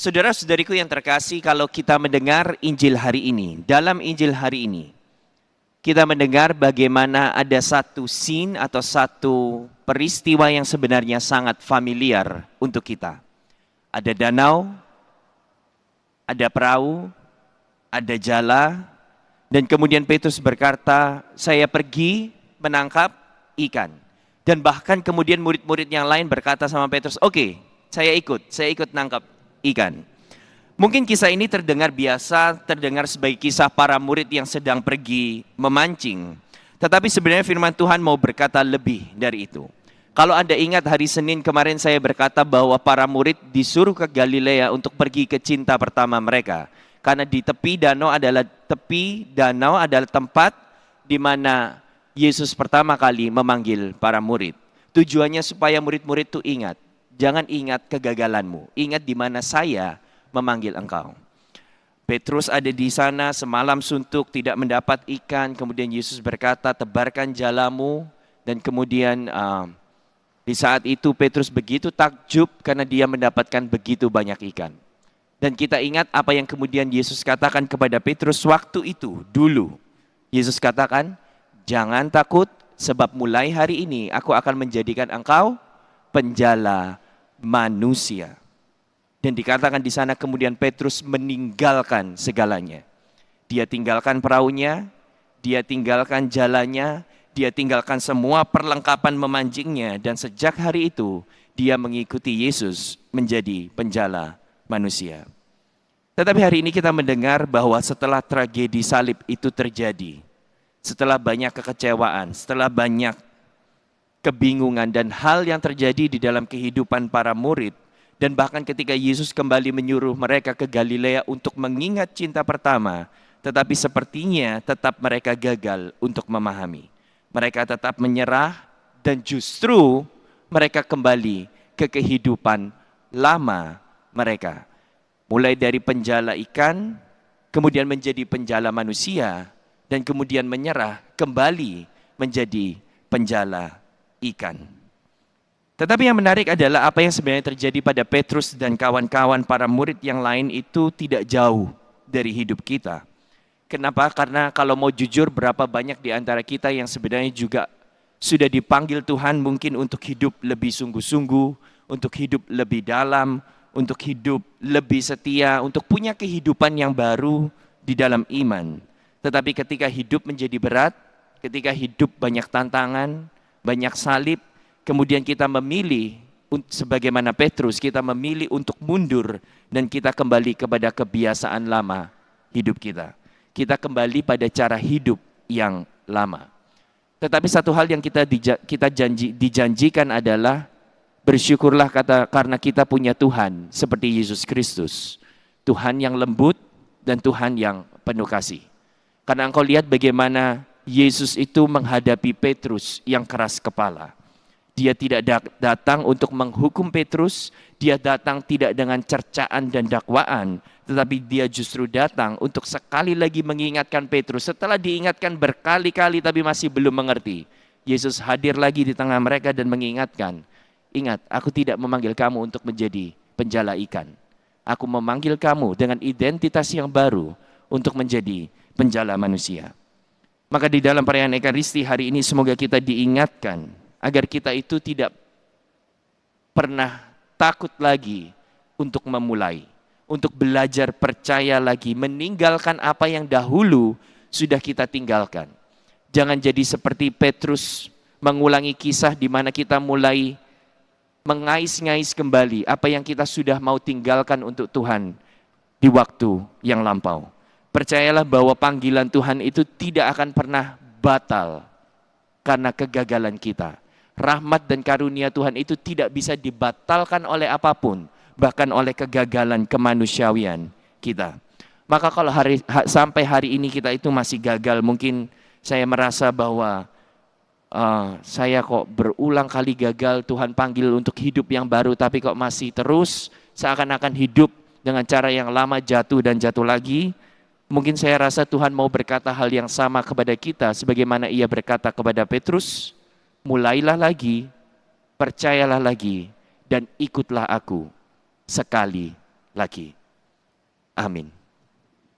Saudara-saudariku yang terkasih, kalau kita mendengar Injil hari ini, dalam Injil hari ini, kita mendengar bagaimana ada satu scene atau satu peristiwa yang sebenarnya sangat familiar untuk kita. Ada danau, ada perahu, ada jala, dan kemudian Petrus berkata, saya pergi menangkap ikan. Dan bahkan kemudian murid-murid yang lain berkata sama Petrus, oke, saya ikut nangkap ikan. Mungkin kisah ini terdengar biasa, terdengar sebagai kisah para murid yang sedang pergi memancing. Tetapi sebenarnya firman Tuhan mau berkata lebih dari itu. Kalau Anda ingat hari Senin kemarin saya berkata bahwa para murid disuruh ke Galilea untuk pergi ke cinta pertama mereka. Karena di tepi danau adalah tempat di mana Yesus pertama kali memanggil para murid. Tujuannya supaya murid-murid itu ingat. Jangan ingat kegagalanmu. Ingat di mana saya memanggil engkau. Petrus ada di sana semalam suntuk tidak mendapat ikan. Kemudian Yesus berkata tebarkan jalamu. Dan kemudian di saat itu Petrus begitu takjub karena dia mendapatkan begitu banyak ikan. Dan kita ingat apa yang kemudian Yesus katakan kepada Petrus waktu itu dulu. Yesus katakan jangan takut sebab mulai hari ini aku akan menjadikan engkau penjala manusia. Dan dikatakan di sana kemudian Petrus meninggalkan segalanya. Dia tinggalkan perahunya, dia tinggalkan jalannya, dia tinggalkan semua perlengkapan memancingnya. Dan sejak hari itu dia mengikuti Yesus menjadi penjala manusia. Tetapi hari ini kita mendengar bahwa setelah tragedi salib itu terjadi, setelah banyak kekecewaan, setelah banyak kebingungan dan hal yang terjadi di dalam kehidupan para murid, dan bahkan ketika Yesus kembali menyuruh mereka ke Galilea untuk mengingat cinta pertama, tetapi sepertinya tetap mereka gagal untuk memahami. Mereka tetap menyerah dan justru mereka kembali ke kehidupan lama mereka. Mulai dari penjala ikan, kemudian menjadi penjala manusia, dan kemudian menyerah kembali menjadi penjala ikan. Tetapi yang menarik adalah apa yang sebenarnya terjadi pada Petrus dan kawan-kawan para murid yang lain itu tidak jauh dari hidup kita. Kenapa? Karena kalau mau jujur berapa banyak di antara kita yang sebenarnya juga sudah dipanggil Tuhan mungkin untuk hidup lebih sungguh-sungguh, untuk hidup lebih dalam, untuk hidup lebih setia, untuk punya kehidupan yang baru di dalam iman. Tetapi ketika hidup menjadi berat, ketika hidup banyak tantangan, banyak salib, kemudian kita memilih, sebagaimana Petrus, kita memilih untuk mundur dan kita kembali kepada kebiasaan lama hidup kita. Kita kembali pada cara hidup yang lama. Tetapi satu hal yang dijanjikan adalah bersyukurlah karena kita punya Tuhan seperti Yesus Kristus. Tuhan yang lembut dan Tuhan yang penuh kasih. Karena engkau lihat bagaimana Yesus itu menghadapi Petrus yang keras kepala. Dia tidak datang untuk menghukum Petrus, dia datang tidak dengan cercaan dan dakwaan, tetapi dia justru datang untuk sekali lagi mengingatkan Petrus. Setelah diingatkan berkali-kali tapi masih belum mengerti, Yesus hadir lagi di tengah mereka dan mengingatkan, ingat, aku tidak memanggil kamu untuk menjadi penjala ikan. Aku memanggil kamu dengan identitas yang baru untuk menjadi penjala manusia. Maka di dalam perayaan Ekaristi hari ini semoga kita diingatkan agar kita itu tidak pernah takut lagi untuk memulai, untuk belajar percaya lagi, meninggalkan apa yang dahulu sudah kita tinggalkan. Jangan jadi seperti Petrus mengulangi kisah di mana kita mulai mengais-ngais kembali apa yang kita sudah mau tinggalkan untuk Tuhan di waktu yang lampau. Percayalah bahwa panggilan Tuhan itu tidak akan pernah batal karena kegagalan kita. Rahmat dan karunia Tuhan itu tidak bisa dibatalkan oleh apapun, bahkan oleh kegagalan kemanusiawian kita. Maka kalau sampai hari ini kita itu masih gagal, mungkin saya merasa bahwa saya kok berulang kali gagal, Tuhan panggil untuk hidup yang baru, tapi kok masih terus seakan-akan hidup dengan cara yang lama, jatuh dan jatuh lagi. Mungkin saya rasa Tuhan mau berkata hal yang sama kepada kita, sebagaimana Ia berkata kepada Petrus, mulailah lagi, percayalah lagi, dan ikutlah aku sekali lagi. Amin.